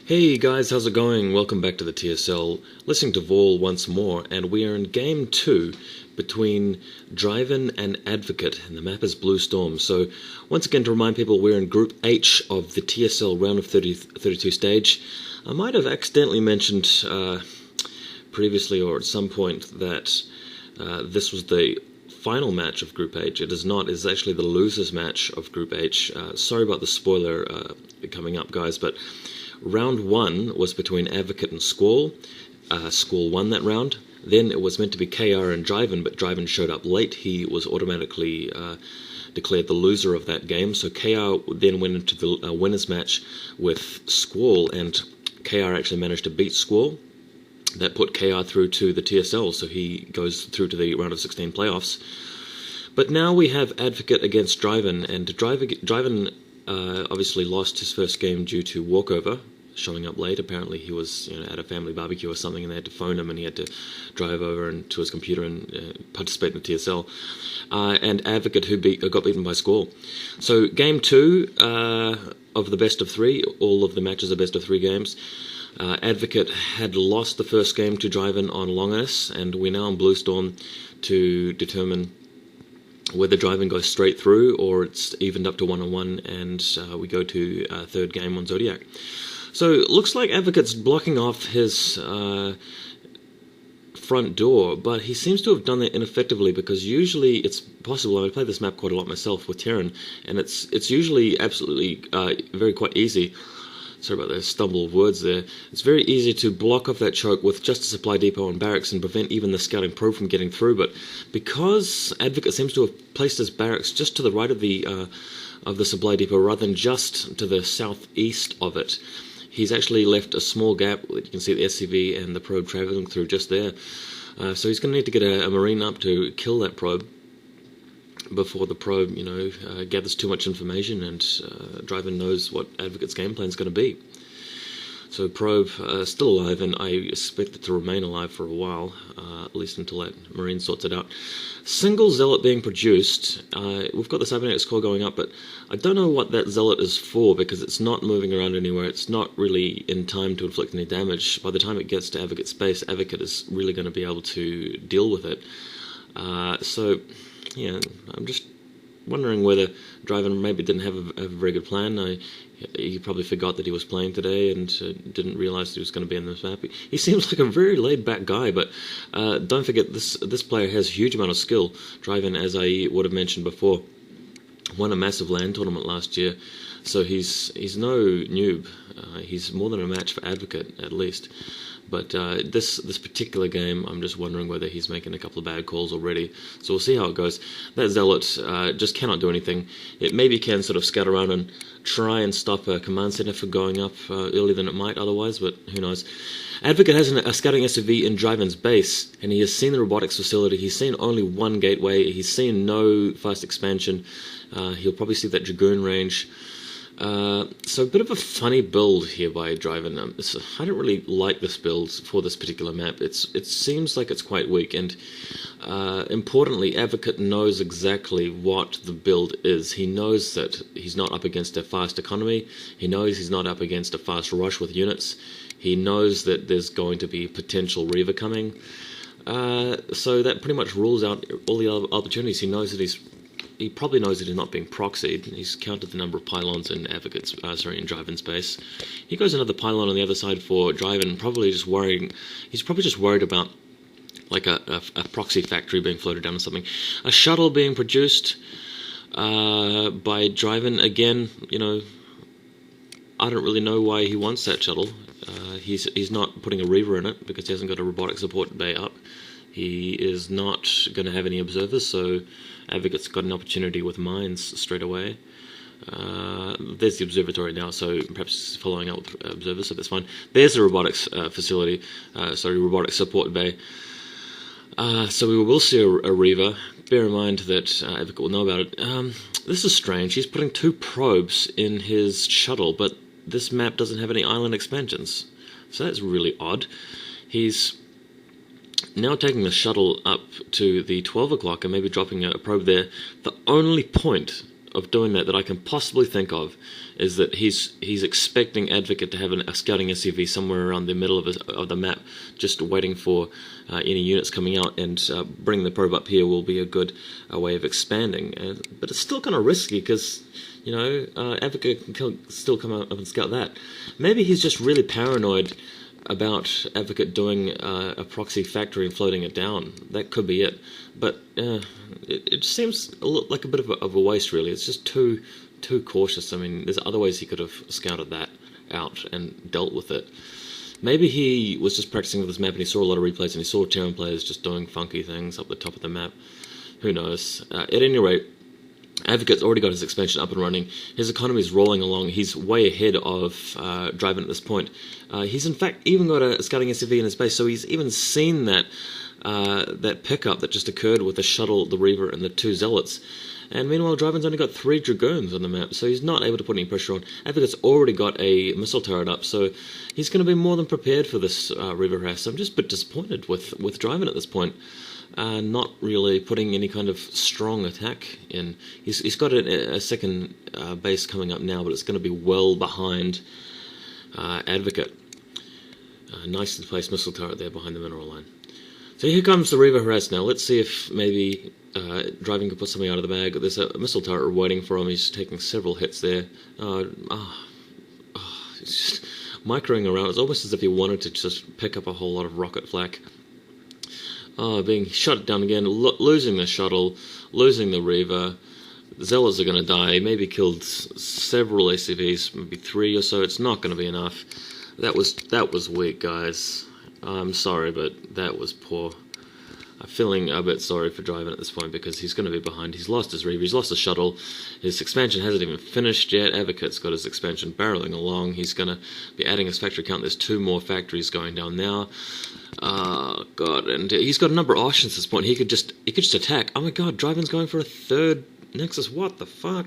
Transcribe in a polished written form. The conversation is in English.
Hey guys, how's it going? Welcome back to the TSL. Listening to Vol once more, and we are in Game 2 between Dreiven and Advocate, and the map is Bluestorm. So, once again, to remind people, we're in Group H of the TSL round of 32 stage. I might have accidentally mentioned previously or at some point that this was the final match of Group H. It is not. It is actually the losers match of Group H. Sorry about the spoiler coming up, guys, but Round 1 was between Advocate and Squall. Squall won that round. Then it was meant to be KR and Dreiven, but Dreiven showed up late. He was automatically declared the loser of that game. So KR then went into the winners match with Squall, and KR actually managed to beat Squall. That put KR through to the TSL, so he goes through to the round of 16 playoffs. But now we have Advocate against Dreiven, and Dreiven obviously lost his first game due to walkover, showing up late. Apparently he was at a family barbecue or something, and they had to phone him, and he had to drive over and to his computer and participate in the TSL. And Advocate, who got beaten by Squall. So Game 2 of the best of 3, all of the matches are best of 3 games. Advocate had lost the first game to Dreiven on Longinus, and we're now on Bluestorm to determine whether Dreiven goes straight through or it's evened up to 1-on-1, and we go to third game on Zodiac. So it looks like Advocate's blocking off his front door, but he seems to have done that ineffectively, because usually it's possible. I play this map quite a lot myself with Terran, and it's usually absolutely quite easy. Sorry about the stumble of words there. It's very easy to block off that choke with just a supply depot and barracks and prevent even the scouting probe from getting through. But because Advocate seems to have placed his barracks just to the right of the supply depot rather than just to the southeast of it, he's actually left a small gap. You can see the SCV and the probe traveling through just there. So he's going to need to get a Marine up to kill that probe before the probe, gathers too much information, and Dreiven knows what Advocate's game plan is going to be. So probe still alive, and I expect it to remain alive for a while, at least until that Marine sorts it out. Single Zealot being produced. We've got the cybernetics core going up, but I don't know what that Zealot is for, because it's not moving around anywhere. It's not really in time to inflict any damage. By the time it gets to Advocate's space, Advocate is really going to be able to deal with it. Yeah, I'm just wondering whether Dreiven maybe didn't have a very good plan. He probably forgot that he was playing today and didn't realise he was going to be in this map. He seems like a very laid-back guy, but don't forget, this player has a huge amount of skill. Dreiven, as I would have mentioned before, won a massive LAN tournament last year, so he's no noob. He's more than a match for Advocate, at least. But this particular game, I'm just wondering whether he's making a couple of bad calls already. So we'll see how it goes. That Zealot just cannot do anything. It maybe can sort of scout around and try and stop a command center from going up earlier than it might otherwise, but who knows. Advocate has a scouting SUV in Dreiven's base, and he has seen the robotics facility. He's seen only one gateway. He's seen no fast expansion. He'll probably see that Dragoon range. So a bit of a funny build here by Dreiven. I don't really like this build for this particular map. It seems like it's quite weak, and importantly, Advocate knows exactly what the build is. He knows that he's not up against a fast economy. He knows he's not up against a fast rush with units. He knows that there's going to be potential Reaver coming. So that pretty much rules out all the other opportunities. He probably knows that he's not being proxied. He's counted the number of pylons in Dreiven's base. He goes another pylon on the other side for Dreiven, probably just worrying. He's probably just worried about like a proxy factory being floated down or something. A shuttle being produced by Dreiven. Again, I don't really know why he wants that shuttle. He's not putting a Reaver in it because he hasn't got a robotic support bay up. He is not going to have any observers, so Advocate's got an opportunity with mines straight away. There's the observatory now, so perhaps following up with observers, so that's fine. There's the robotics facility, robotics support bay. So we will see a Reaver. Bear in mind that Advocate will know about it. This is strange. He's putting 2 probes in his shuttle, but this map doesn't have any island expansions. So that's really odd. He's now taking the shuttle up to the 12 o'clock and maybe dropping a probe there. The only point of doing that I can possibly think of is that he's expecting Advocate to have a scouting SCV somewhere around the middle of the map, just waiting for any units coming out, and bringing the probe up here will be a good way of expanding. But it's still kind of risky because, you know, Advocate can still come up and scout that. Maybe he's just really paranoid about Advocate doing a proxy factory and floating it down. That could be it. But it seems like a bit of a waste, really. It's just too cautious. I mean, there's other ways he could have scouted that out and dealt with it. Maybe he was just practicing with this map and he saw a lot of replays and he saw Terran players just doing funky things up the top of the map. Who knows? At any rate, Advocate's already got his expansion up and running. His economy is rolling along. He's way ahead of Dreiven at this point. He's in fact even got a scouting SCV in his base, so he's even seen that pickup that just occurred with the shuttle, the Reaver, and the 2 Zealots. And meanwhile, Dreiven's only got 3 Dragoons on the map, so he's not able to put any pressure on. Advocate's already got a missile turret up, so he's going to be more than prepared for this Reaver harass. I'm just a bit disappointed with Dreiven at this point. Not really putting any kind of strong attack in. He's got a second base coming up now, but it's going to be well behind Advocate. Nicely placed missile turret there behind the mineral line. So here comes the Reaver harass now. Let's see if maybe Dreiven can put something out of the bag. There's a missile turret waiting for him. He's taking several hits there. He's just microing around. It's almost as if he wanted to just pick up a whole lot of rocket flak. Being shut down again, losing the shuttle, losing the Reaver. The Zealots are going to die. Maybe killed several SCVs, maybe 3 or so. It's not going to be enough. That was weak, guys. I'm sorry, but that was poor. I'm feeling a bit sorry for Dreiven at this point because he's going to be behind. He's lost his Reaver, he's lost the shuttle. His expansion hasn't even finished yet. Advocate's got his expansion barreling along. He's going to be adding his factory count. There's 2 more factories going down now. God, and he's got a number of options at this point. He could just attack. Oh my God, Dreiven's going for a 3rd Nexus. What the fuck?